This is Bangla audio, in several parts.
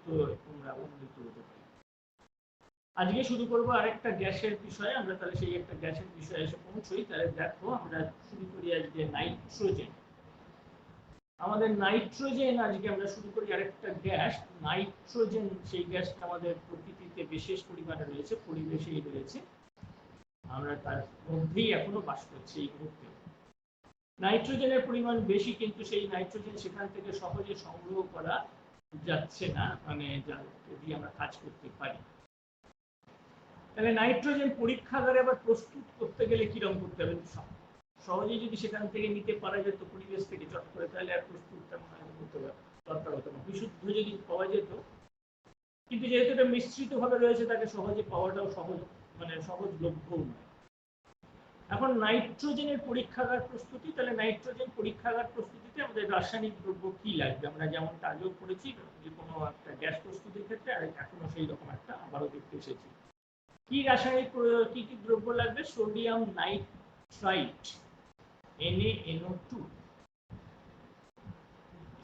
তোমরা উন্নীত হতে পারি। আজকে শুরু করবো আরেকটা গ্যাসের বিষয়ে। আমরা তাহলে সেই একটা গ্যাসের বিষয়ে এসে পৌঁছই। তাহলে দেখো আমরা শুরু করি আজকে নাইট্রোজেন। আমাদের নাইট্রোজেন আজকে আমরা শুরু করি আরেকটা গ্যাস নাইট্রোজেন। সেই গ্যাসটা আমাদের প্রকৃতিতে বিশেষ পরিমাণে রয়েছে, পরিবেশেই রয়েছে, আমরা তার মধ্যেই এখনো বাস করছি এই মুহূর্তে। নাইট্রোজেনের পরিমাণ বেশি, কিন্তু সেই নাইট্রোজেন সেখান থেকে সহজে সংগ্রহ করা যাচ্ছে না, মানে যদি আমরা কাজ করতে পারি। তাহলে নাইট্রোজেন পরীক্ষাগারে আবার প্রস্তুত করতে গেলে কিরকম করতে হবে? সহজে যদি সেখান থেকে নিতে পারা যেত পরিবেশ থেকে চট করে, তাহলে আর প্রস্তুতটা মনে হয় করতে দরকার হতো না। বিশুদ্ধ যদি পাওয়া যেত, কিন্তু যেহেতু এটা মিশ্রিত ভাবে রয়েছে, তাকে সহজে পাওয়াটাও সহজ, মানে সহজলভ্যও নয়। এখন নাইট্রোজেনের পরীক্ষাগার প্রস্তুতি। তাহলে নাইট্রোজেন পরীক্ষাগার প্রস্তুতিতে আমাদের রাসায়নিক দ্রব্য কি লাগবে? আমরা যেমনটা আগেও পড়েছি যে কোনো একটা গ্যাস প্রস্তুতির ক্ষেত্রে, আর এখনো সেই রকম একটা আবারও দেখতে এসেছি। কি রাসায়নিক কি কি দ্রব্য লাগবে? সোডিয়াম নাইট্রাইট NaNO2,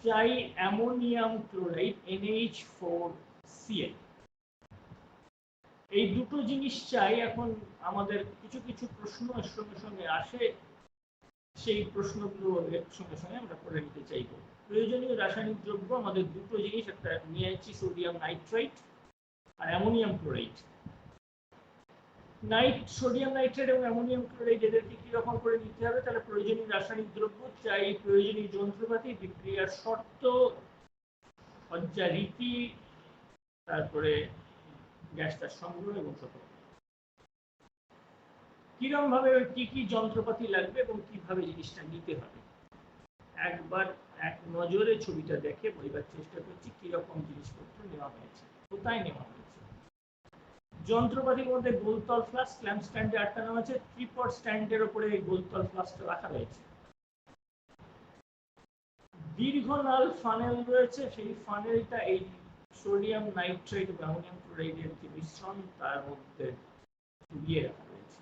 চাই অ্যামোনিয়াম ক্লোরাইড NH4Cl। এই দুটো জিনিস চাই। এখন আমাদের কিছু কিছু প্রশ্ন এর সঙ্গে সঙ্গে আসে, সেই প্রশ্নগুলো এর সঙ্গে সঙ্গে আমরা করে নিতে চাইব। প্রয়োজনীয় রাসায়নিক দ্রব্য আমাদের দুটো জিনিস, একটা নিয়েছি সোডিয়াম নাইট্রাইট আর অ্যামোনিয়াম ক্লোরাইড। সোডিয়াম নাইট্রাইট এবং অ্যামোনিয়াম ক্লোরাইড এদেরকে কিরকম করে নিতে হবে? তাহলে প্রয়োজনীয় রাসায়নিক দ্রব্য চাই, প্রয়োজনীয় যন্ত্রপাতি, বিক্রিয়ার শর্ত, সজ্জা রীতি, তারপরে গ্যাসটার সংগ্রহ এবং সতর্ক। কিরকম ভাবে কি কি যন্ত্রপাতি লাগবে এবং কিভাবে জিনিসটা নিতে হবে, একবার এক নজরে ছবিটা দেখে বলবার চেষ্টা করছি কিরকম জিনিসপত্র নেওয়া হয়েছে, কোথায় নেওয়া হয়েছে। যন্ত্রপাতির মধ্যে গোলতল ফ্লাস্ক ল্যাম্প স্ট্যান্ডে আটকানো আছে, ট্রিপড স্ট্যান্ডের উপরে এই গোলতল ফ্লাস্কটা রাখা রয়েছে। দীর্ঘ নাল ফানেল রয়েছে, সেই ফানেলটা এই সোডিয়াম নাইট্রাইট এবং অ্যামোনিয়াম ক্লোরাইডের যে মিশ্রণ তার মধ্যে ডুবিয়ে রাখা রয়েছে।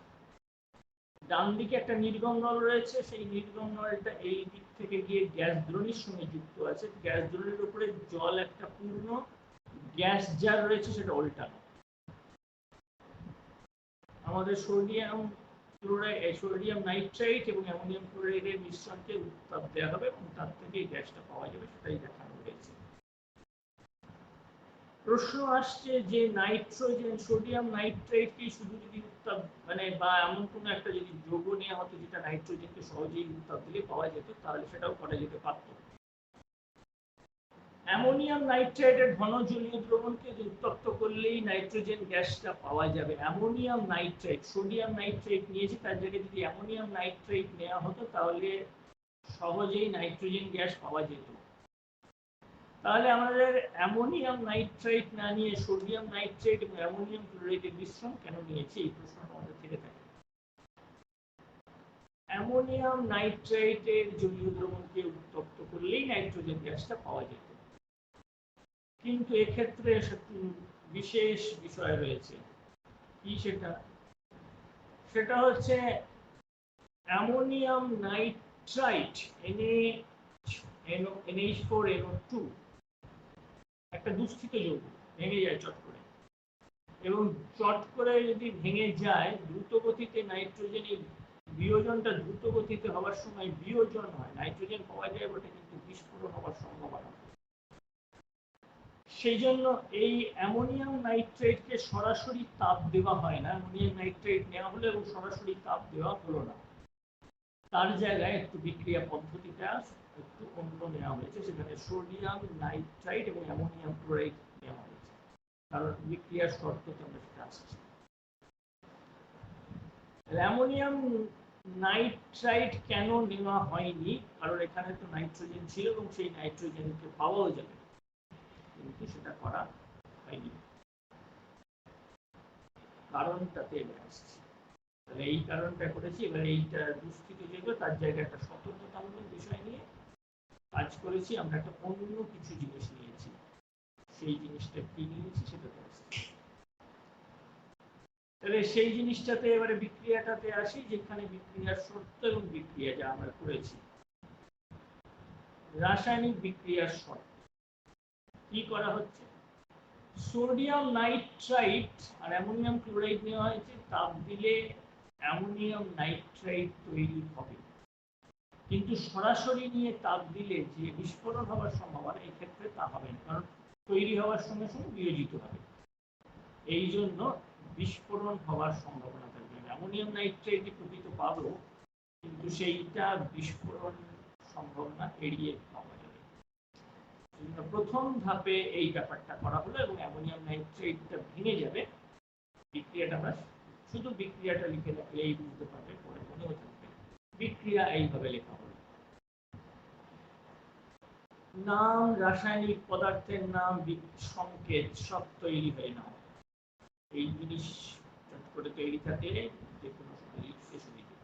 ডান দিকে একটা নির্গম নল রয়েছে, সেই নির্গম নলটা এই দিক থেকে গিয়ে গ্যাস দ্রোণীর সঙ্গে যুক্ত আছে। গ্যাস দ্রোণীর উপরে জল একটা পূর্ণ, গ্যাস যা রয়েছে সেটা উল্টানো। আমাদের সোডিয়াম নাইট্রাইট এবং অ্যামোনিয়াম ক্লোরাইডের মিশ্রণকে উত্তাপ দেওয়া হবে এবং তার থেকে গ্যাসটা পাওয়া যাবে, সেটাই দেখানো হয়েছে। প্রশ্ন আসছে যে নাইট্রোজেন, সোডিয়াম নাইট্রাইটকে শুধু যদি উত্তাপ, মানে বা এমন কোনো একটা যদি যৌগ নেওয়া হতো যেটা নাইট্রোজেনকে সহজেই উত্তাপ দিলে পাওয়া যেত, তাহলে সেটাও করা যেতে পারত। অ্যামোনিয়াম নাইট্রাইটের ঘন জলীয় দ্রবণকে উত্তপ্ত করলেই নাইট্রোজেন গ্যাসটা পাওয়া যাবে। অ্যামোনিয়াম নাইট্রাইট, সোডিয়াম নাইট্রাইট নিয়েছি, তার জায়গায় যদি অ্যামোনিয়াম নাইট্রাইট নেওয়া হতো তাহলে সহজেই নাইট্রোজেন গ্যাস পাওয়া যেত। তাহলে আমাদের অ্যামোনিয়াম নাইট্রাইট না নিয়ে সোডিয়াম নাইট্রাইট এবং অ্যামোনিয়াম ক্লোরাইডের মিশ্রণ কেন নিয়েছি, এই প্রশ্নটা আমাদের থেকে থাকে। অ্যামোনিয়াম নাইট্রাইটের জলীয় দ্রবণকে উত্তপ্ত করলেই নাইট্রোজেন গ্যাসটা পাওয়া যেত, কিন্তু এক্ষেত্রে বিশেষ বিষয় রয়েছে। কি সেটা হচ্ছে অ্যামোনিয়াম নাইট্রাইট NH4NO2 একটা দূষিত যৌগ, ভেঙে যায় চট করে, এবং চট করে যদি ভেঙে যায় দ্রুত গতিতে নাইট্রোজেনের বিয়োজনটা দ্রুত গতিতে হওয়ার সময় বিয়োজন হয়, নাইট্রোজেন পাওয়া যায় বটে কিন্তু বিস্ফোরণ হওয়ার সম্ভাবনা। সেই জন্য এই অ্যামোনিয়াম নাইট্রাইটকে সরাসরি তাপ দেওয়া হয় না। অ্যামোনিয়াম নাইট্রাইট নেওয়া হলো এবং সরাসরি তাপ দেওয়া হলো না, তার জায়গায় একটু বিক্রিয়া পদ্ধতিটা একটু অন্য নেওয়া হয়েছে। সেখানে সোডিয়াম নাইট্রাইট এবং অ্যামোনিয়াম ক্লোরাইড নেওয়া হয়েছে, কারণ বিক্রিয়ার শর্ততে আমরা সেটা আসছি। অ্যামোনিয়াম নাইট্রাইট কেন নেওয়া হয়নি? কারণ এখানে তো নাইট্রোজেন ছিল এবং সেই নাইট্রোজেনকে পাওয়াও যাবে, কিন্তু সেটা করা হয়নি। কারণটাতে এবার আসছি। তাহলে এই কারণটা করেছি। এবার এইটা দুষ্কৃত যৌগ, তার জায়গায় একটা সতর্কতামূলক বিষয় নিয়ে কাজ করেছি। আমরা একটা অন্য কিছু জিনিস নিয়েছি, সেই জিনিসটা কি নিয়েছি সেটাতে আসছি। তাহলে সেই জিনিসটাতে এবারে বিক্রিয়াটাতে আসি, যেখানে বিক্রিয়ার শর্ত এবং বিক্রিয়া যা আমরা করেছি। রাসায়নিক বিক্রিয়ার শর্ত কি করা হচ্ছে? সোডিয়াম নাইট্রাইট আর অ্যামোনিয়াম ক্লোরাইড নেওয়া হয়েছে, তাপ দিলে অ্যামোনিয়াম নাইট্রাইট তৈরি হবে, কিন্তু সরাসরি নিয়ে তাপ দিলে যে বিস্ফোরণ হওয়ার সম্ভাবনা, এই ক্ষেত্রে তা হবে না, কারণ তৈরি হওয়ার সঙ্গে সঙ্গে বিয়োজিত হবে, এই জন্য বিস্ফোরণ হওয়ার সম্ভাবনা থাকবে। অ্যামোনিয়াম নাইট্রাইট প্রকৃত পাবো, কিন্তু সেইটা বিস্ফোরণ সম্ভাবনা এড়িয়ে পাওয়া যাবে। প্রথম ধাপে এই ব্যাপারটা করা হলো এবং অ্যামোনিয়াম নাইট্রাইটটা ভেঙে যাবে। বিক্রিয়াটা আমরা শুধু বিক্রিয়াটা লিখে রাখলেই বুঝতে পারবে, পরে মনেও থাকবে। বিক্রিয়া এইভাবে লেখা হলো। নাম, রাসায়নিক পদার্থের নাম, সংকেত সব তৈরি হয়ে নাও। এই জিনিস চট করে তৈরি থাকলে যে কোনো সময় লিখতে সুবিধা।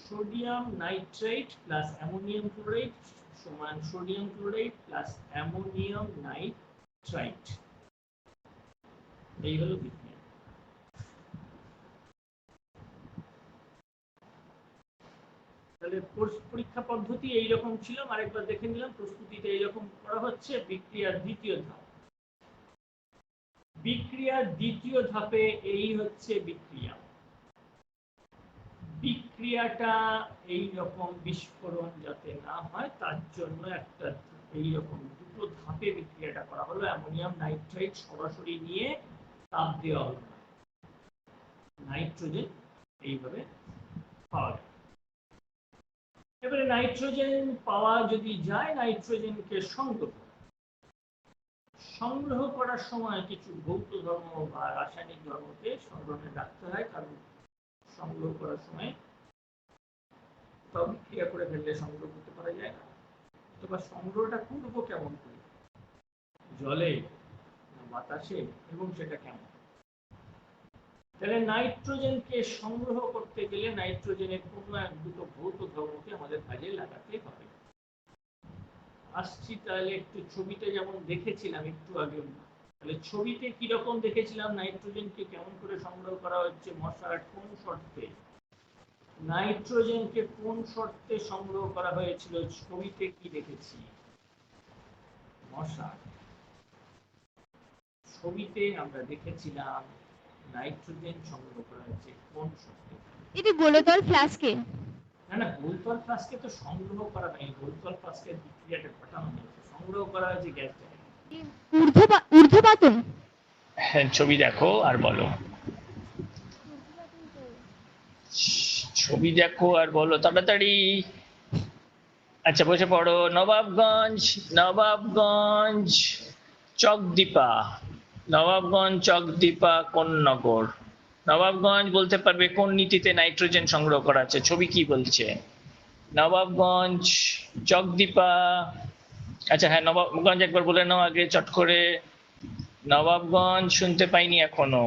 Sodium nitrite plus ammonium chloride সমান sodium chloride plus ammonium nitrite, এই হলো বিক্রিয়া। তাহলে পরীক্ষা পদ্ধতি এইরকম ছিল, আরেকবার দেখে নিলাম। প্রস্তুতিতে এইরকম করা হচ্ছে। বিক্রিয়ার দ্বিতীয় ধাপ, বিক্রিয়ার দ্বিতীয় ধাপে এই হচ্ছে বিক্রিয়া। বিক্রিয়াটা এই রকম বিস্ফোরণ যাতে না হয় তার জন্য একটা এই রকম দুটো ধাপে বিক্রিয়াটা করা হলো। অ্যামোনিয়াম নাইট্রাইট সরাসরি নিয়ে তাপ দেওয়া হলো না, নাইট্রোজেন এইভাবে পাওয়া যায়। এবারে নাইট্রোজেন পাওয়া যদি যায়, নাইট্রোজেনকে সংগ্রহ করার সময় কিছু ভৌত ধর্ম বা রাসায়নিক ধর্মকে সংগ্রহে রাখতে হয়, কারণ সংগ্রহ করার সময় সব বিক্রিয়া করে ফেললে সংগ্রহ করতে পারা যায় না। অথবা সংগ্রহটা করবো কেমন করে, জলে না বাতাসে, এবং সেটা কেমন। তাহলে নাইট্রোজেনকে সংগ্রহ করতে গেলে নাইট্রোজেনের কোনো এক দুটো ভৌত ধর্মকে আমাদের কাজে লাগাতে হবে। আসছি তাহলে একটু ছবিতে যেমন দেখেছিলাম একটু আগে, তাহলে ছবিতে কিরকম দেখেছিলাম নাইট্রোজেনকে কেমন করে সংগ্রহ করা হচ্ছে, মশার কোন শর্তে, নাইট্রোজেনকে কোন শর্তে সংগ্রহ করা হয়েছিল, ছবিতে কি দেখেছি, মশা। ছবিতে আমরা দেখেছিলাম নাইট্রোজেন সংগ্রহ করা হয়েছে কোন শর্তে, এটি গোলতল ফ্লাস্কে। না না, গোলতল ফ্লাস্কে তো সংগ্রহ করা নাই, গোলতল ফ্লাস্কের বিক্রিয়াটা ঘটানো হয়েছে, সংগ্রহ করা হয়েছে গ্যাসটা। ঊর্ধ্বপাতন। হ্যাঁ, ছবি দেখো আর বলো, ছবি দেখো আর বলো তাড়াতাড়ি। আচ্ছা, বসে পড়ো। নবাবগঞ্জ চকদীপা, নবাবগঞ্জ চকদীপা কোন নগর? নবাবগঞ্জ বলতে পারবে কোন নীতিতে নাইট্রোজেন সংগ্রহ করা আছে? ছবি কি বলছে? নবাবগঞ্জ চকদীপা। আচ্ছা হ্যাঁ, নবাবগঞ্জ একবার বলে নাও আগে চট করে। নবাবগঞ্জ শুনতে পাইনি এখনো,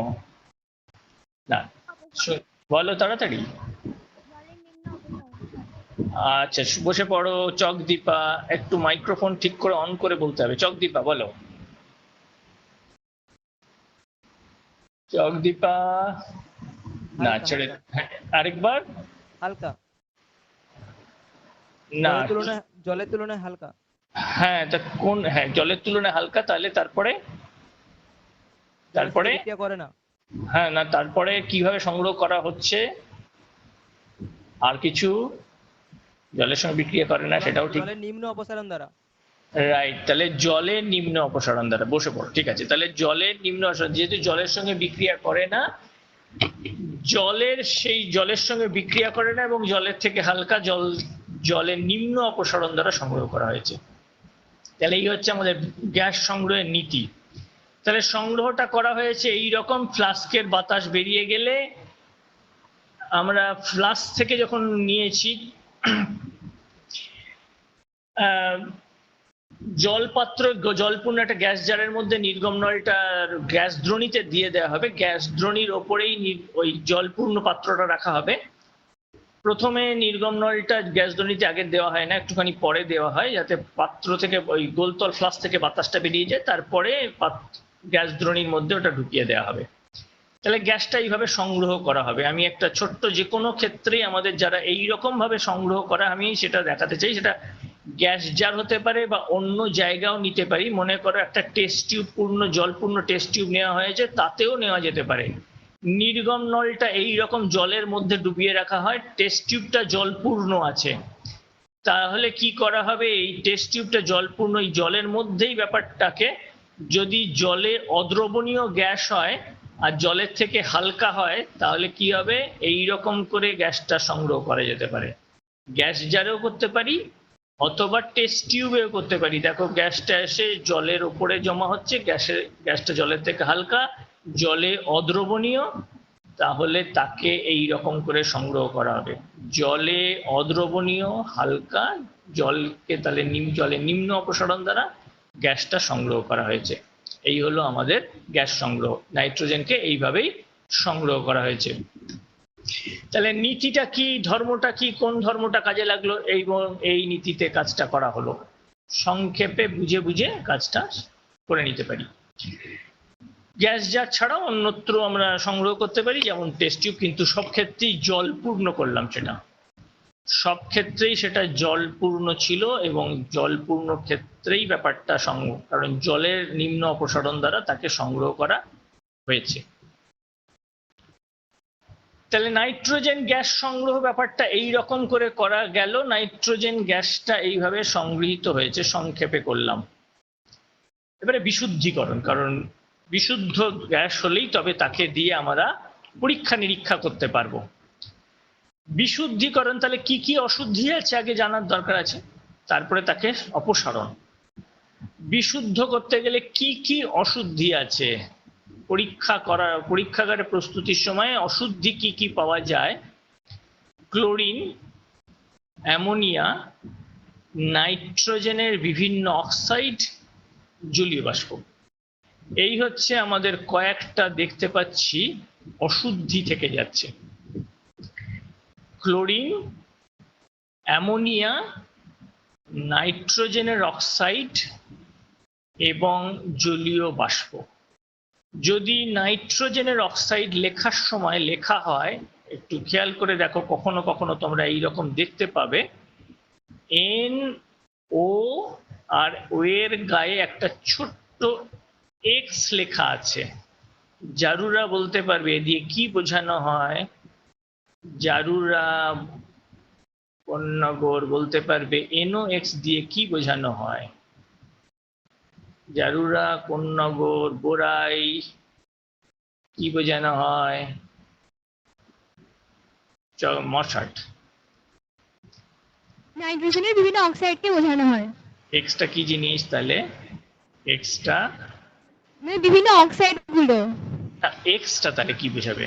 না বলো তাড়াতাড়ি। আচ্ছা, বসে পড়ো। চকদীপা, একটু মাইক্রোফোন ঠিক করে অন করে বলতে হবে। চকদীপা বলো। চকদীপা না, ছেড়ে আরেকবার। হালকা, না, জলের তুলনায় হালকা। হ্যাঁ, তা কোন? হ্যাঁ, জলের তুলনায় হালকা। তাহলে তারপরে বিক্রিয়া করে না। হ্যাঁ, না, তারপরে কিভাবে সংগ্রহ করা হচ্ছে? আর কিছু জলের সঙ্গে বিক্রিয়া করে না, সেটাও ঠিক। জলের নিম্ন অপসারণ দ্বারা। রাইট, তাহলে জলের নিম্ন অপসারণ দ্বারা। বসে পড়ো, ঠিক আছে। তাহলে জলের নিম্ন অপসারণ, যেহেতু জলের সঙ্গে বিক্রিয়া করে না, জলের সঙ্গে বিক্রিয়া করে না এবং জলের থেকে হালকা, জলের নিম্ন অপসারণ দ্বারা সংগ্রহ করা হয়েছে। তাহলে এই হচ্ছে আমাদের গ্যাস সংগ্রহের নীতি। তাহলে সংগ্রহটা করা হয়েছে এই রকম, ফ্লাস্কের বাতাস বেরিয়ে গেলে, আমরা ফ্লাস্ক থেকে যখন নিয়েছি জলপাত্র, জলপূর্ণ একটা গ্যাস জারের মধ্যে নির্গম নলটার গ্যাস দ্রোণীতে দিয়ে দেওয়া হবে। গ্যাস দ্রোণীর ওপরেই ওই জলপূর্ণ পাত্রটা রাখা হবে। প্রথমে নির্গম নলটা গ্যাস দ্রোণীতে আগে দেওয়া হয় না, একটুখানি পরে দেওয়া হয়, যাতে পাত্র থেকে ওই গোলতল ফ্লাস্ক থেকে বাতাসটা বেরিয়ে যায়, তারপরে গ্যাস দ্রোণীর মধ্যে ওটা ঢুকিয়ে দেওয়া হবে। তাহলে গ্যাসটা এইভাবে সংগ্রহ করা হবে। আমি একটা ছোট্ট, যে কোনো ক্ষেত্রেই আমাদের যারা এইরকম ভাবে সংগ্রহ করা, আমি সেটা দেখাতে চাই। সেটা গ্যাস জার হতে পারে বা অন্য জায়গাও নিতে পারি। মনে করো একটা টেস্ট টিউব পূর্ণ জলপূর্ণ টেস্ট টিউব নেওয়া হয়েছে, তাতেও নেওয়া যেতে পারে। নির্গম নলটা এই রকম জলের মধ্যে ডুবিয়ে রাখা হয়, টেস্ট টিউবটা জলপূর্ণ আছে, তাহলে কি করা হবে, এই টেস্ট টিউবটা জলপূর্ণ, এই জলের মধ্যেই ব্যাপারটাকে, যদি জলে অদ্রবণীয় গ্যাস হয় আর জলের থেকে হালকা হয়, তাহলে কি হবে, এই রকম করে গ্যাসটা সংগ্রহ করা যেতে পারে। গ্যাস জারেও করতে পারি অথবা টেস্ট টিউবেও করতে পারি। দেখো গ্যাসটা এসে জলের উপরে জমা হচ্ছে, গ্যাসটা জলের থেকে হালকা, জলে অদ্রবণীয়, তাহলে তাকে এই রকম করে সংগ্রহ করা হবে। জলে অদ্রবণীয় হালকা জলকে তাহলে জলে নিম্ন অপসারণ দ্বারা গ্যাসটা সংগ্রহ করা হয়েছে। এই হলো আমাদের গ্যাস সংগ্রহ, নাইট্রোজেনকে এইভাবেই সংগ্রহ করা হয়েছে। তাহলে নীতিটা কি, ধর্মটা কি, কোন ধর্মটা কাজে লাগলো, এই নীতিতে কাজটা করা হলো। সংক্ষেপে বুঝে বুঝে কাজটা করে নিতে পারি। গ্যাস জার ছাড়াও অন্যত্র আমরা সংগ্রহ করতে পারি, যেমন টেস্ট টিউব, কিন্তু সব ক্ষেত্রেই জলপূর্ণ করলাম, সেটা সব ক্ষেত্রেই সেটা জলপূর্ণ ছিল, এবং জলপূর্ণ ক্ষেত্রেই ব্যাপারটা সংগ্রহ, কারণ জলের নিম্ন অপসারণ দ্বারা তাকে সংগ্রহ করা হয়েছে। তাহলে নাইট্রোজেন গ্যাস সংগ্রহ ব্যাপারটা এই রকম করে করা গেল। নাইট্রোজেন গ্যাসটা এইভাবে সংগৃহীত হয়েছে, সংক্ষেপে করলাম। এবারে বিশুদ্ধিকরণ, কারণ বিশুদ্ধ গ্যাস হলেই তবে তাকে দিয়ে আমরা পরীক্ষা নিরীক্ষা করতে পারবো। বিশুদ্ধিকরণ, তাহলে কি কি অশুদ্ধি আছে আগে জানার দরকার আছে, তারপরে তাকে অপসারণ। বিশুদ্ধ করতে গেলে কি কি অশুদ্ধি আছে, পরীক্ষাগারে প্রস্তুতির সময় অশুদ্ধি কি কি পাওয়া যায়, ক্লোরিন, অ্যামোনিয়া, নাইট্রোজেনের বিভিন্ন অক্সাইড, জলীয় বাষ্প, এই হচ্ছে আমাদের কয়েকটা দেখতে পাচ্ছি অশুদ্ধি থেকে যাচ্ছে। ক্লোরিন, অ্যামোনিয়া, নাইট্রোজেনের অক্সাইড এবং জলীয় বাষ্প। যদি নাইট্রোজেনের অক্সাইড লেখার সময় লেখা হয়, একটু খেয়াল করে দেখো, কখনো কখনো তোমরা এইরকম দেখতে পাবে NO আর ও এর গায়ে একটা ছোট্ট X লেখা আছে। জারুরা বলতে পারবে এ দিয়ে কি বোঝানো হয়, জারুরা পণ্যগর বলতে পারবে NOX দিয়ে কি বোঝানো হয়, জারুরা, কোন্নগর, বোরাই কি বোঝানো হয়, মশাট, নাইট্রোজেনের বিভিন্ন অক্সাইডকে বোঝানো হয়। এক্সটা কি জিনিস তাহলে, এক্সটা, মানে বিভিন্ন অক্সাইড গুলো। এক্সটা তাহলে কি বোঝাবে,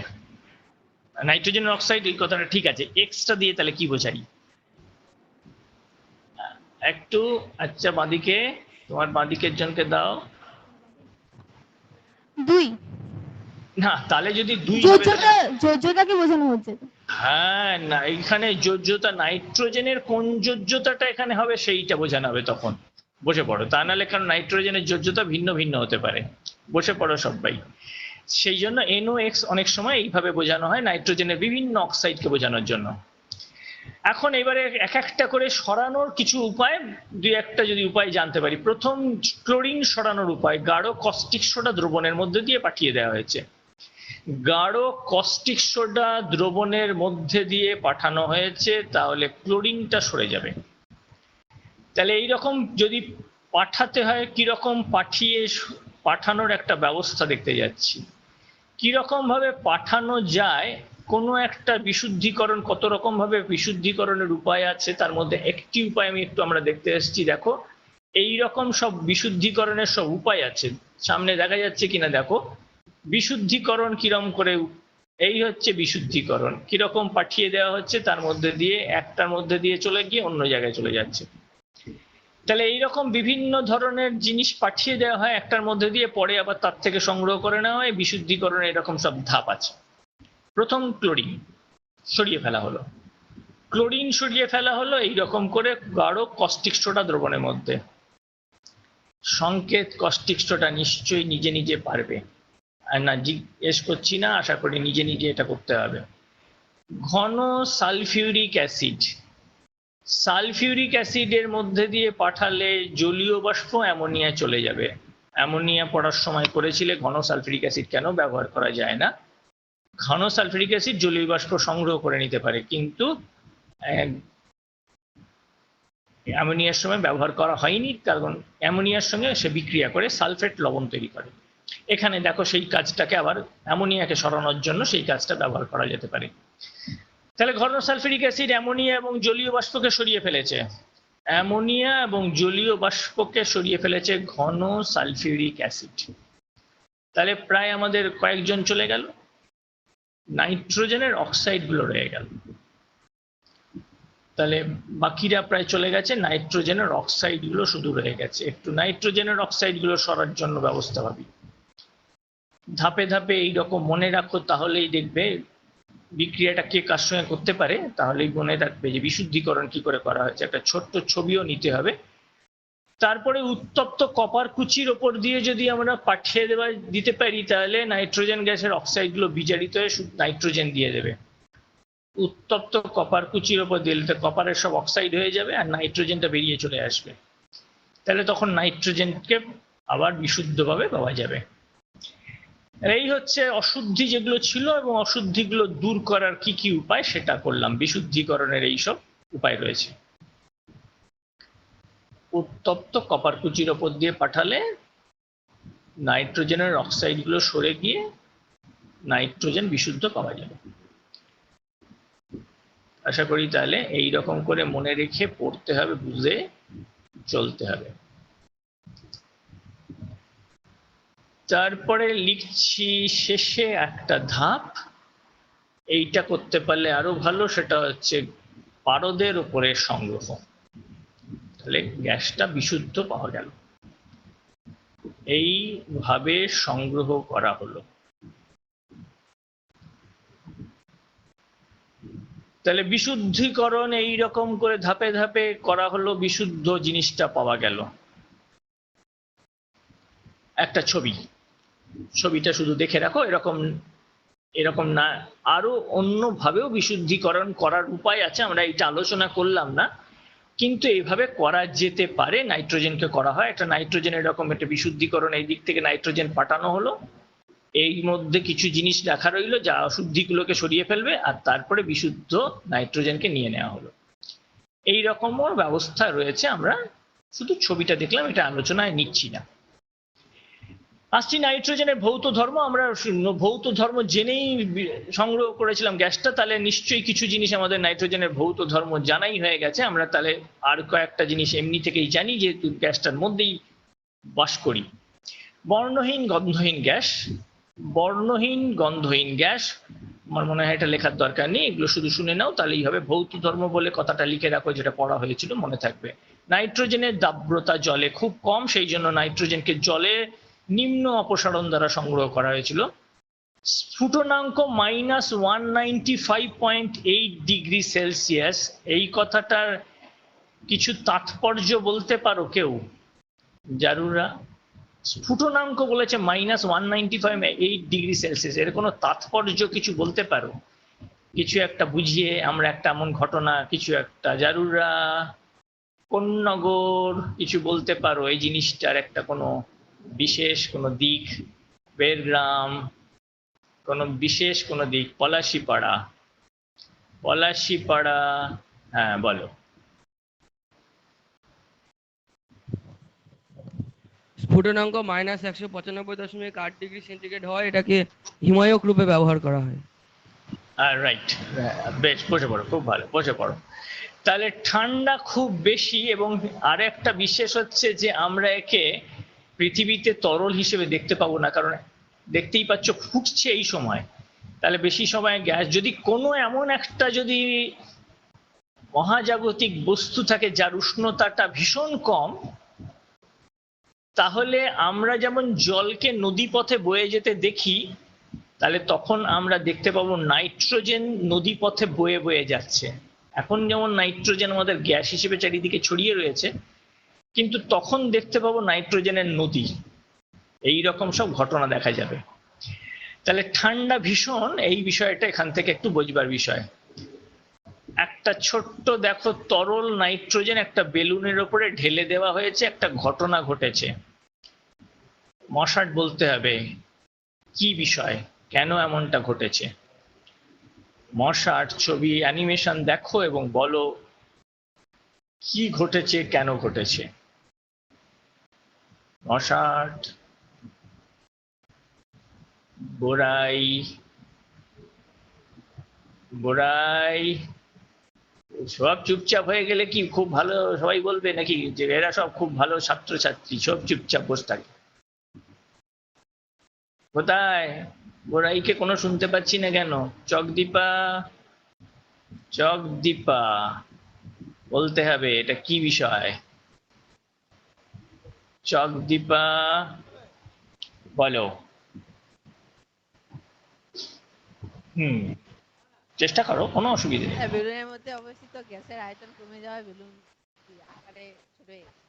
নাইট্রোজেনের অক্সাইড, এই কথাটা ঠিক আছে, এক্সটা দিয়ে তাহলে কি বোঝাই একটু। আচ্ছা, বাঁদিকে, তোমার বাঁদিকের জনকে দাও। 2 না, তাহলে যদি 2 যোজ্যতাকে বোঝানো হচ্ছে। হ্যাঁ, না এখানে যোজ্যতা, নাইট্রোজেনের কোন যোজ্যতাটা এখানে হবে সেইটা বোঝানো হবে, তখন বসে পড়ো। তা নাহলে, কারণ নাইট্রোজেনের যোজ্যতা ভিন্ন ভিন্ন হতে পারে, বসে পড়ো সবাই। সেই জন্য NOX অনেক সময় এইভাবে বোঝানো হয়, নাইট্রোজেনের বিভিন্ন অক্সাইডকে বোঝানোর জন্য। এখন এবারে এক একটা করে সরানোর কিছু উপায়, দুই একটা যদি উপায় জানতে পারি। প্রথম, ক্লোরিন সরানোর উপায়, গাঢ় কস্টিক সোডা দ্রবণের মধ্যে দিয়ে পাঠিয়ে দেওয়া হয়েছে। গাঢ় কস্টিক সোডা দ্রবণের মধ্যে দিয়ে পাঠানো হয়েছে, তাহলে ক্লোরিনটা সরে যাবে। তাহলে এইরকম যদি পাঠাতে হয়, কিরকম পাঠানোর একটা ব্যবস্থা দেখতে যাচ্ছি। কিরকম ভাবে পাঠানো যায়, কোনো একটা বিশুদ্ধিকরণ, কত রকম ভাবে বিশুদ্ধিকরণের উপায় আছে, তার মধ্যে একটি উপায় আমরা দেখতে এসেছি। দেখো, এই রকম সব বিশুদ্ধিকরণের সব উপায় আছে, সামনে দেখা যাচ্ছে কিনা দেখো। বিশুদ্ধিকরণ কিরকম করে, এই হচ্ছে বিশুদ্ধিকরণ, কিরকম পাঠিয়ে দেওয়া হচ্ছে, তার মধ্যে দিয়ে একটার মধ্যে দিয়ে চলে গিয়ে অন্য জায়গায় চলে যাচ্ছে। তাহলে এইরকম বিভিন্ন ধরনের জিনিস পাঠিয়ে দেওয়া হয় একটার মধ্যে দিয়ে, পরে আবার তার থেকে সংগ্রহ করে নেওয়া হয়। বিশুদ্ধিকরণে এরকম সব ধাপ আছে। প্রথম, ক্লোরিন সরিয়ে ফেলা হলো, ক্লোরিন সরিয়ে ফেলা হলো এইরকম করে গাঢ় কস্টিক সোডা দ্রবণের মধ্যে। সংকেত, কস্টিক সোডা নিশ্চয়ই নিজে নিজে পারবে, আর না জিজ্ঞেস করছি না, আশা করি নিজে নিজে এটা করতে হবে। ঘন সালফিউরিক অ্যাসিড, সালফিউরিক অ্যাসিডের মধ্যে দিয়ে পাঠালে জলীয় বাষ্প অ্যামোনিয়া চলে যাবে। অ্যামোনিয়া পড়ার সময় করেছিলে ঘন সালফিউরিক অ্যাসিড কেন ব্যবহার করা যায় না। ঘন সালফিউরিক অ্যাসিড জলীয় বাষ্প সংগ্রহ করে নিতে পারে, কিন্তু অ্যামোনিয়ার সময় ব্যবহার করা হয়নি, কারণ অ্যামোনিয়ার সঙ্গে সে বিক্রিয়া করে সালফেট লবণ তৈরি করে। এখানে দেখো সেই কাজটাকে আবার অ্যামোনিয়াকে সরানোর জন্য সেই কাজটা ব্যবহার করা যেতে পারে। তাহলে ঘন সালফিউরিক অ্যাসিড অ্যামোনিয়া এবং জলীয় বাষ্পকে সরিয়ে ফেলেছে। অ্যামোনিয়া এবং জলীয় বাষ্পকে সরিয়ে ফেলেছে ঘন সালফিউরিক অ্যাসিড। তাহলে প্রায় আমাদের কয়েকজন চলে গেল, নাইট্রোজেনের অক্সাইডগুলো রয়ে গেল। তাহলে বাকিরা প্রায় চলে গেছে, নাইট্রোজেনের অক্সাইডগুলো শুধু রয়ে গেছে। একটু নাইট্রোজেনের অক্সাইডগুলো সরার জন্য ব্যবস্থা ভাবি। ধাপে ধাপে এইরকম মনে রাখো, তাহলেই দেখবে বিক্রিয়াটা কে কার সঙ্গে করতে পারে, তাহলেই মনে রাখবে যে বিশুদ্ধিকরণ কি করে করা হয়েছে। একটা ছোট্ট ছবিও নিতে হবে। তারপরে উত্তপ্ত কপার কুচির ওপর দিয়ে যদি আমরা পাঠিয়ে দিতে পারি, তাহলে নাইট্রোজেন গ্যাসের অক্সাইডগুলো বিজারিত হয়ে নাইট্রোজেন দিয়ে দেবে। উত্তপ্ত কপার কুচির ওপর দিলে কপারের সব অক্সাইড হয়ে যাবে আর নাইট্রোজেনটা বেরিয়ে চলে আসবে। তাহলে তখন নাইট্রোজেনকে আবার বিশুদ্ধভাবে পাওয়া যাবে। এই হচ্ছে অশুদ্ধি যেগুলো ছিল এবং অশুদ্ধিগুলো দূর করার কি কি উপায় সেটা করলাম। বিশুদ্ধিকরণের এইসব উপায় রয়েছে। উত্তপ্ত কপার কুচির ওপর দিয়ে পাঠালে নাইট্রোজেনের অক্সাইডগুলো সরে গিয়ে নাইট্রোজেন বিশুদ্ধ পাওয়া যাবে। আশা করি তাহলে এই রকম করে মনে রেখে পড়তে হবে, বুঝে চলতে হবে। তারপরে লিখছি শেষে একটা ধাপ, এইটা করতে পারলে আরো ভালো, সেটা হচ্ছে পারদের উপরে সংগ্রহ। তাহলে গ্যাসটা বিশুদ্ধ পাওয়া গেল, এইভাবে সংগ্রহ করা হলো। তাহলে বিশুদ্ধিকরণ এই রকম করে ধাপে ধাপে করা হলো, বিশুদ্ধ জিনিসটা পাওয়া গেল। একটা ছবিটা শুধু দেখে রাখো, এরকম না, আরো অন্যভাবেও বিশুদ্ধিকরণ করার উপায় আছে, আমরা এটা আলোচনা করলাম না, কিন্তু এইভাবে করা যেতে পারে। নাইট্রোজেনকে করা হয়, একটা নাইট্রোজেন এরকম একটা বিশুদ্ধিকরণ, এই দিক থেকে নাইট্রোজেন পাঠানো হলো, এই মধ্যে কিছু জিনিস রাখা রইলো যা অশুদ্ধিগুলোকে সরিয়ে ফেলবে, আর তারপরে বিশুদ্ধ নাইট্রোজেনকে নিয়ে নেওয়া হলো। এই রকমও ব্যবস্থা রয়েছে, আমরা শুধু ছবিটা দেখলাম, এটা আলোচনায় নিচ্ছি না। আসছি নাইট্রোজেনের ভৌত ধর্ম। আমরা ভৌত ধর্ম জেনেই সংগ্রহ করেছিলাম গ্যাসটা, তাহলে নিশ্চয়ই কিছু জিনিস আমাদের নাইট্রোজেনের ভৌত ধর্ম জানাই হয়ে গেছে। আমরা তাহলে আর কয়েকটা জিনিস এমনি থেকেই জানি, যেহেতু গ্যাসটার মধ্যেই বাস করি। বর্ণহীন গন্ধহীন গ্যাস। বর্ণহীন গন্ধহীন গ্যাস, আমার মনে হয় এটা লেখার দরকার নেই, এগুলো শুধু শুনে নাও, তাহলেই হবে। ভৌত ধর্ম বলে কথাটা লিখে রাখো, যেটা পড়া হয়েছিল মনে থাকবে। নাইট্রোজেনের দাব্রতা জলে খুব কম, সেই জন্য নাইট্রোজেনকে জলে নিম্ন অপসারণ দ্বারা সংগ্রহ করা হয়েছিল। স্ফুটনাঙ্ক -195.8 ডিগ্রি সেলসিয়াস, এই কথাটার কিছু তাৎপর্য বলতে পারো কেউ? জারুরা স্ফুটনাঙ্ক বলেছে -195.8 ডিগ্রি সেলসিয়াস, এর কোনো তাৎপর্য কিছু বলতে পারো? কিছু একটা বুঝিয়ে আমরা একটা এমন ঘটনা, কিছু একটা, জারুরা কোন নগর কিছু বলতে পারো এই জিনিসটার একটা কোনো বিশেষ কোনো দিক? বেরগ্রাম, কোনো বিশেষ কোনো দিক? পলাশিপাড়া, হ্যাঁ বলো। স্ফুটনাঙ্ক -195.8 ডিগ্রি সেন্টিগ্রেড হয়, এটাকে হিমায়ক রূপে ব্যবহার করা হয়। রাইট, বেশ, বসে পড়ো, খুব ভালো, বসে পড়ো। তাহলে ঠান্ডা খুব বেশি, এবং আর একটা বিশেষ হচ্ছে যে আমরা একে পৃথিবীতে তরল হিসেবে দেখতে পাবো না, কারণ দেখতেই পাচ্ছ ফুটছে এই সময়। তাহলে বেশি সময় গ্যাস, যদি কোনো এমন একটা যদি মহাজাগতিক বস্তু থাকে যার উষ্ণতাটা ভীষণ কম, তাহলে আমরা যেমন জলকে নদী পথে বয়ে যেতে দেখি, তাহলে তখন আমরা দেখতে পাবো নাইট্রোজেন নদী পথে বয়ে বয়ে যাচ্ছে। এখন যেমন নাইট্রোজেন আমাদের গ্যাস হিসেবে চারিদিকে ছড়িয়ে রয়েছে, কিন্তু তখন দেখতে পাবো নাইট্রোজেনের নদী। এই রকম সব ঘটনা দেখা যাবে। তাহলে ঠান্ডা ভীষণ, এই বিষয়টা এখান থেকে একটু বোঝবার বিষয়। একটা ছোট্ট দেখো তরল নাইট্রোজেন একটা বেলুনের উপরে ঢেলে দেওয়া হয়েছে, একটা ঘটনা ঘটেছে। মশাট বলতে হবে কি বিষয়, কেন এমনটা ঘটেছে। মশাট ছবি অ্যানিমেশন দেখো এবং বলো কি ঘটেছে, কেন ঘটেছে। মশাট, বোরাই, বোরাই সব চুপচাপ হয়ে গেলে কি খুব ভালো সবাই বলবে নাকি যে এরা সব খুব ভালো ছাত্রছাত্রী, সব চুপচাপ বসে থাকে? কোথায় বোরাইকে কোনো শুনতে পাচ্ছি না কেন? চকদীপা, চকদীপা বলতে হবে এটা কি বিষয়। চকদীপা বলো। চেষ্টা করো, কোনো অসুবিধা নেই। বেলুনের মধ্যে অবস্থিত গ্যাসের আয়তন কমে যাওয়ায় বেলুন আকারে ছোট হয়ে গেছে।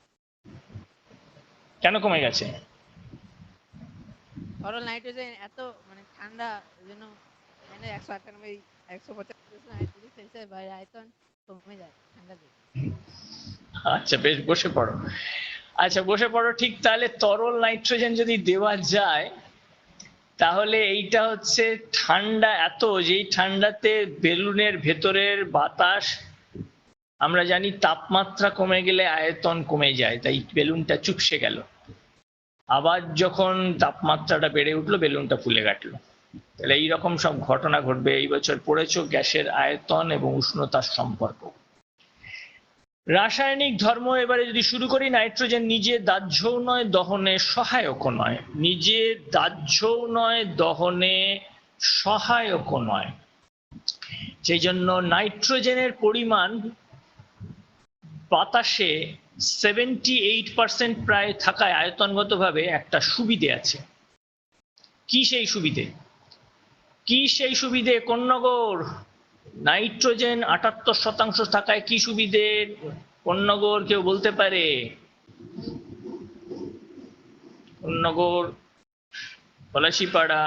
কেন কমে গেছে? তরল নাইট্রোজেন এত মানে ঠান্ডা, ওই জন্য 198 195 সেলসিয়াস বাইরে আয়তন কমে যায় ঠান্ডা দিয়ে। আচ্ছা বেশ, বসে পড়ো। আচ্ছা বসে পড়ো, ঠিক। তাহলে তরল নাইট্রোজেন যদি দেওয়া যায় তাহলে এইটা হচ্ছে ঠান্ডা এত, যেই ঠান্ডাতে বেলুনের ভেতরের বাতাস, আমরা জানি তাপমাত্রা কমে গেলে আয়তন কমে যায়, তাই বেলুনটা চুপসে গেল। আবার যখন তাপমাত্রাটা বেড়ে উঠলো বেলুনটা ফুলে কাটলো। তাহলে এইরকম সব ঘটনা ঘটবে। এই বছর পড়েছো গ্যাসের আয়তন এবং উষ্ণতার সম্পর্ক। রাসায়নিক ধর্ম এবারে যদি শুরু করি, নাইট্রোজেন নিজে দাহ্যও নয় দহনে সহায়কও নয়, নিজে দাহ্যও নয় দহনে সহায়কও নয়। সেই জন্য নাইট্রোজেনের পরিমাণ বাতাসে 78% প্রায় থাকায় আয়তনগতভাবে একটা সুবিধে আছে। কি সেই সুবিধে? কি সেই সুবিধে? কন্যগর, নাইট্রোজেন 78% থাকায় কি সুবিধে? কন্যগর কেউ বলতে পারে? কন্যগর, পলাশিপাড়া,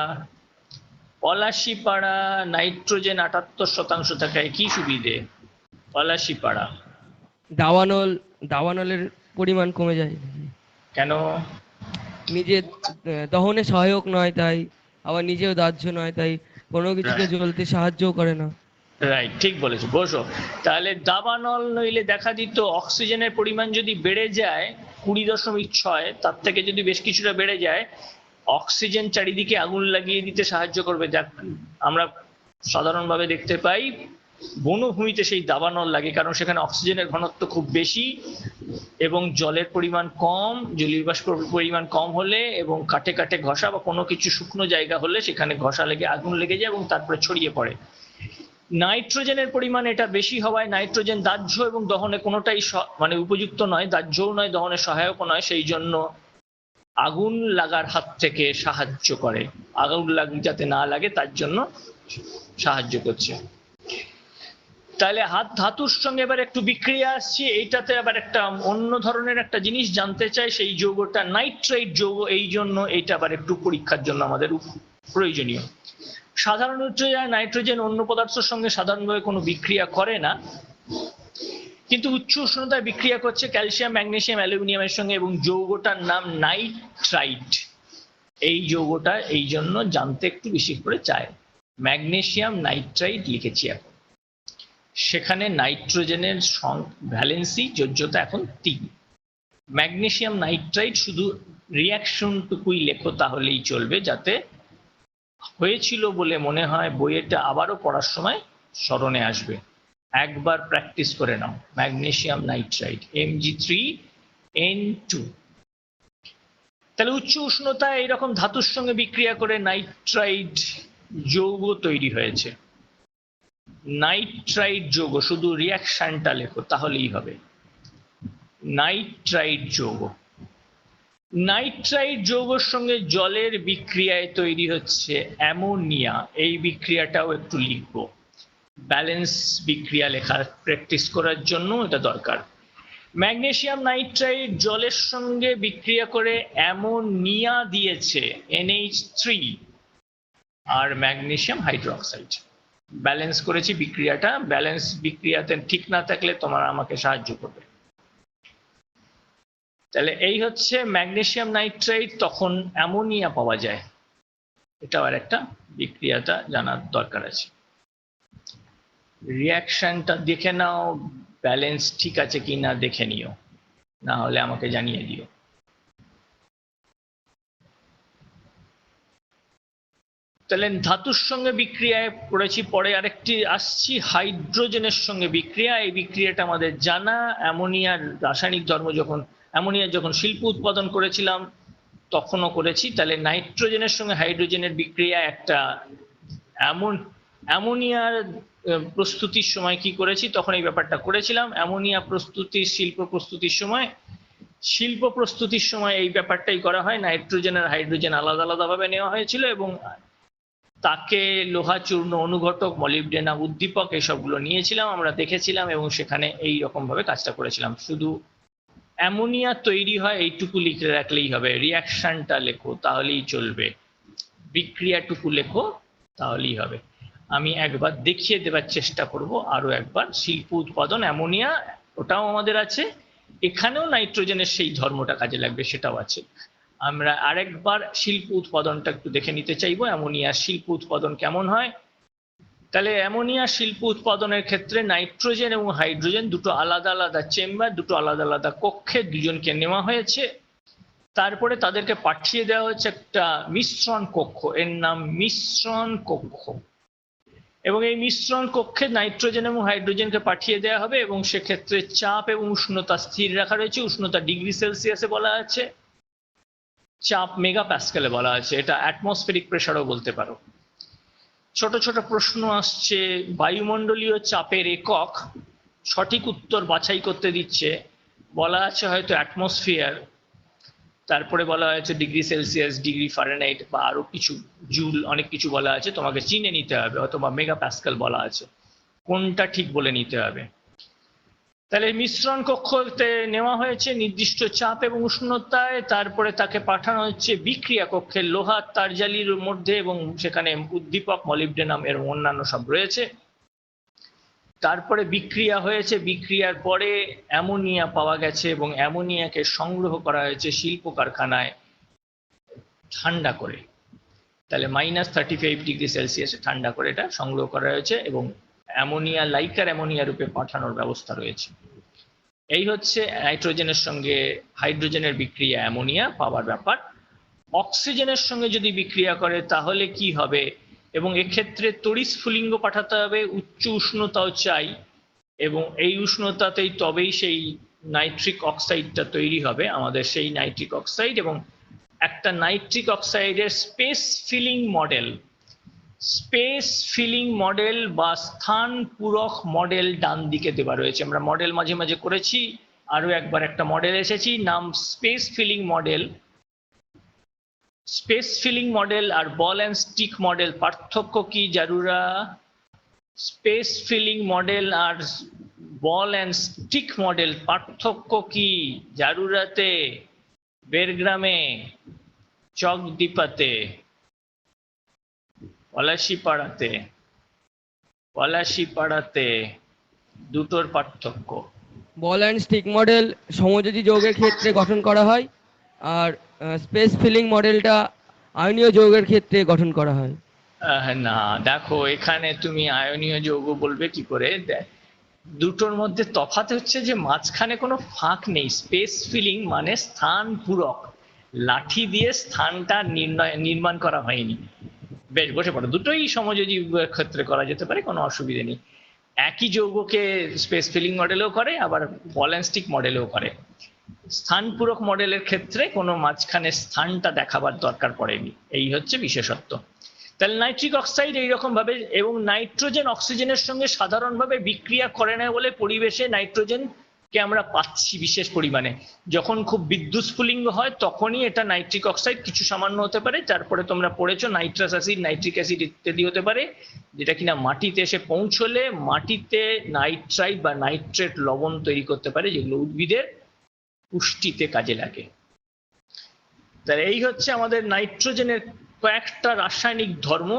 পলাশিপাড়া নাইট্রোজেন 78% থাকায় কি সুবিধে? পলাশিপাড়া। দাবানলের পরিমাণ কমে যায়। কেন? নিজে দহনে সহায়ক নয় তাই, আবার নিজেও দাহ্য নয় তাই, কোনো কিছুকে জ্বলতে সাহায্যও করে না। রাইট, ঠিক বলেছো। বসো। তাহলে দাবানল নইলে দেখা দিত অক্সিজেনের পরিমাণ যদি বেড়ে যায় 20.6, তার থেকে যদি বেশ কিছুটা বেড়ে যায়, অক্সিজেন চারিদিকে আগুন লাগিয়ে দিতে সাহায্য করবে। দেখ আমরা সাধারণভাবে দেখতে পাই বনভূমিতে সেই দাবানল লাগে, কারণ সেখানে অক্সিজেনের ঘনত্ব খুব বেশি এবং জলের পরিমাণ কম, জলীয় বাষ্পের পরিমাণ কম হলে এবং কাটে কাটে ঘষা বা কোনো কিছু শুকনো জায়গা হলে সেখানে ঘষা লেগে আগুন লেগে যায় এবং তারপরে ছড়িয়ে পড়ে। নাইট্রোজেনের পরিমাণ এটা বেশি হওয়ায় নাইট্রোজেন দাহ্য এবং দহনে কোনোটাই মানে উপযুক্ত নয়, দাহ্যও নয় দহনে সহায়কও নয়, সেই জন্য আগুন লাগার হাত থেকে সাহায্য করে। আগুন যাতে না লাগে তার জন্য সাহায্য করছে। তাহলে ধাতুর সঙ্গে এবার একটু বিক্রিয়া আসছে। এইটাতে আবার একটা অন্য ধরনের একটা জিনিস জানতে চাই, সেই যৌগটা নাইট্রাইট যৌগ, এই জন্য এইটা আবার একটু পরীক্ষার জন্য আমাদের প্রয়োজনীয়। সাধারণত নাইট্রোজেন অন্য পদার্থের সঙ্গে সাধারণভাবে কোনো বিক্রিয়া করে না, কিন্তু উচ্চ উষ্ণতায় বিক্রিয়া করছে ক্যালসিয়াম, ম্যাগনেসিয়াম, অ্যালুমিনিয়ামের সঙ্গে, এবং যৌগটার নাম নাইট্রাইট। এই যৌগটা এই জন্য জানতে একটু বেশি করে চায়। ম্যাগনেসিয়াম নাইট্রাইট লিখেছি এখন, সেখানে নাইট্রোজেনের ভ্যালেন্সি যোজ্যতা এখন 3। ম্যাগনেসিয়াম নাইট্রাইট শুধু রিয়াকশনটুকুই লেখো তাহলেই চলবে, যাতে হয়েছিল বলে মনে হয় বইয়েটা আবারও পড়ার সময় স্মরণে আসবে। একবার প্র্যাকটিস করে নাও। Magnesium nitrite Mg3N2। তাহলে উচ্চ উষ্ণতায় এইরকম ধাতুর সঙ্গে বিক্রিয়া করে নাইট্রাইট যৌগ তৈরি হয়েছে। নাইট্রাইট যৌগ, শুধু রিয়াকশনটা লেখো তাহলেই হবে। নাইট্রাইট যৌগ, নাইট্রাইট যৌগের সঙ্গে জলের বিক্রিয়ায় তৈরি হচ্ছে অ্যামোনিয়া। এই বিক্রিয়াটাও একটু লিখবো, ব্যালেন্স বিক্রিয়া লেখার প্র্যাকটিস করার জন্য এটা দরকার। ম্যাগনেসিয়াম নাইট্রাইট জলের সঙ্গে বিক্রিয়া করে অ্যামোনিয়া দিয়েছে NH3 আর ম্যাগনেসিয়াম হাইড্রোক্সাইড। ব্যালেন্স করেছি বিক্রিয়াটা, ব্যালেন্স বিক্রিয়াতে ঠিক না থাকলে তোমার আমাকে সাহায্য করবে। তাহলে এই হচ্ছে ম্যাগনেসিয়াম নাইট্রাইট, তখন অ্যামোনিয়া পাওয়া যায়, এটাও আর একটা বিক্রিয়াটা জানার দরকার আছে। রিয়াকশনটা দেখে নাও, ব্যালেন্স ঠিক আছে কিনা দেখে নিও, না হলে আমাকে জানিয়ে দিও। তাহলে ধাতুর সঙ্গে বিক্রিয়ায় পড়েছি, পরে আরেকটি আসছি হাইড্রোজেনের সঙ্গে বিক্রিয়া। এই বিক্রিয়াটা আমাদের জানা, অ্যামোনিয়ার রাসায়নিক ধর্ম যখন অ্যামোনিয়ার যখন শিল্প উৎপাদন করেছিলাম তখনও করেছি। তাহলে নাইট্রোজেনের সঙ্গে হাইড্রোজেনের বিক্রিয়া একটা অ্যামোনিয়ার প্রস্তুতির সময় কি করেছি তখন এই ব্যাপারটা করেছিলাম। অ্যামোনিয়া প্রস্তুতির শিল্প প্রস্তুতির সময় এই ব্যাপারটাই করা হয়, নাইট্রোজেন আর হাইড্রোজেন আলাদা আলাদাভাবে নেওয়া হয়েছিল এবং তাকে লোহা চূর্ণ, অনুঘটক, মলিবডেনাম, উদ্দীপক এসবগুলো নিয়েছিলাম, আমরা দেখেছিলাম এবং সেখানে এই রকম ভাবে কাজটা করেছিলাম। শুধু অ্যামোনিয়া তৈরি হয় এইটুকু লিখে রাখলেই হবে, রিয়াকশনটা লেখো তাহলেই চলবে, বিক্রিয়াটুকু লেখো তাহলেই হবে। আমি একবার দেখিয়ে দেবার চেষ্টা করব আরো একবার। শিল্প উৎপাদন অ্যামোনিয়া ওটাও আমাদের আছে, এখানেও নাইট্রোজেনের সেই ধর্মটা কাজে লাগবে সেটাও আছে। আমরা আরেকবার শিল্প উৎপাদনটা একটু দেখে নিতে চাইবো, অ্যামোনিয়ার শিল্প উৎপাদন কেমন হয়। তাহলে অ্যামোনিয়া শিল্প উৎপাদনের ক্ষেত্রে নাইট্রোজেন এবং হাইড্রোজেন দুটো আলাদা আলাদা চেম্বার, দুটো আলাদা আলাদা কক্ষে দুজনকে নেওয়া হয়েছে। তারপরে তাদেরকে পাঠিয়ে দেওয়া হচ্ছে একটা মিশ্রণ কক্ষ, এর নাম মিশ্রণ কক্ষ। এবং এই মিশ্রণ কক্ষে নাইট্রোজেন এবং হাইড্রোজেনকে পাঠিয়ে দেওয়া হবে এবং সেক্ষেত্রে চাপ এবং উষ্ণতা স্থির রাখা রয়েছে। উষ্ণতা ডিগ্রি সেলসিয়াসে বলা আছে, চাপ মেগা প্যাসকেলে বলা আছে, এটা অ্যাটমসফেরিক প্রেসারও বলতে পারো। ছোট ছোট প্রশ্ন আসছে, বায়ুমণ্ডলীয় চাপের একক, সঠিক উত্তর বাছাই করতে দিচ্ছে, বলা আছে হয়তো অ্যাটমসফিয়ার, তারপরে বলা হয়েছে ডিগ্রি সেলসিয়াস, ডিগ্রি ফারেনহাইট বা আরো কিছু জুল, অনেক কিছু বলা আছে, তোমাকে চিনে নিতে হবে, অথবা মেগা প্যাসকেল বলা আছে, কোনটা ঠিক বলে নিতে হবে। তাহলে মিশ্রণ কক্ষতে নেওয়া হয়েছে নির্দিষ্ট চাপ এবং উষ্ণতায়, তারপরে তাকে পাঠানো হচ্ছে বিক্রিয়া কক্ষে লোহার তারজালির মধ্যে এবং সেখানে উদ্দীপক, মলিবডেনাম এর অন্যান্য সব রয়েছে। তারপরে বিক্রিয়া হয়েছে, বিক্রিয়ার পরে অ্যামোনিয়া পাওয়া গেছে এবং অ্যামোনিয়াকে সংগ্রহ করা হয়েছে শিল্প কারখানায় ঠান্ডা করে। তাহলে -35 ডিগ্রি সেলসিয়াসে ঠান্ডা করে এটা সংগ্রহ করা হয়েছে এবং অ্যামোনিয়া লাইকার অ্যামোনিয়া রূপে পাঠানোর ব্যবস্থা রয়েছে। এই হচ্ছে নাইট্রোজেনের সঙ্গে হাইড্রোজেনের বিক্রিয়া, অ্যামোনিয়া পাওয়ার ব্যাপার। অক্সিজেনের সঙ্গে যদি বিক্রিয়া করে তাহলে কি হবে, এবং এক্ষেত্রে তড়িৎস্ফুলিঙ্গ পাঠাতে হবে, উচ্চ উষ্ণতাও চাই এবং এই উষ্ণতাতেই তবেই সেই নাইট্রিক অক্সাইডটা তৈরি হবে, আমাদের সেই নাইট্রিক অক্সাইড। এবং একটা নাইট্রিক অক্সাইডের স্পেস ফিলিং মডেল বা স্থান পূরক মডেল ডান দিকে দেওয়া রয়েছে। আমরা মডেল মাঝে মাঝে করেছি, আরো একবার একটা মডেল এসেছি, নাম space filling model. Space filling model আর বল অ্যান্ড স্টিক মডেল পার্থক্য কি জারুরা? স্পেস ফিলিং মডেল আর বল অ্যান্ড স্টিক মডেল পার্থক্য কি জারুরাতে, বেরগ্রামে, চকদীপাতে, পলাশিপাড়াতে দুটোর পার্থক্য? বল অ্যান্ড স্টিক মডেল সমযোজী যৌগের ক্ষেত্রে গঠন করা হয়, আর স্পেস ফিলিং মডেলটা আয়নীয় যৌগের ক্ষেত্রে গঠন করা হয়। না দেখো, এখানে তুমি আয়নীয় যৌগ বলবে কি করে? দুটোর মধ্যে তফাৎ হচ্ছে যে মাঝখানে কোনো ফাঁক নেই। স্পেস ফিলিং মানে স্থান পূরক, লাঠি দিয়ে স্থানটা নির্মাণ করা হয়নি। বেশ, বসে পড়ো, দুটোই সমযোজী ক্ষেত্রে করা যেতে পারে, কোনো অসুবিধা নেই। একই যৌগকে স্পেস ফিলিং মডেলেও করে, আবার বল অ্যান্ড স্টিক মডেলেও করে। স্থান পূরক মডেলের ক্ষেত্রে কোনো মাঝখানে স্থানটা দেখাবার দরকার পড়েনি, এই হচ্ছে বিশেষত্ব। তাহলে নাইট্রিক অক্সাইড এইরকম ভাবে, এবং নাইট্রোজেন অক্সিজেনের সঙ্গে সাধারণভাবে বিক্রিয়া করে না বলে পরিবেশে নাইট্রোজেনকে আমরা পাচ্ছি বিশেষ পরিমাণে। যখন খুব বিদ্যুৎ স্ফুলিঙ্গ হয় তখনই এটা নাইট্রিক অক্সাইড কিছু সামান্য হতে পারে। তারপরে তোমরা পড়েছো নাইট্রাস অ্যাসিড, নাইট্রিক অ্যাসিড ইত্যাদি হতে পারে, যেটা কিনা মাটিতে এসে পৌঁছলে মাটিতে নাইট্রাইট বা নাইট্রেট লবণ তৈরি করতে পারে, যেগুলো উদ্ভিদের পুষ্টিতে কাজে লাগে। তাহলে এই হচ্ছে আমাদের নাইট্রোজেনের কয়েকটা রাসায়নিক ধর্ম।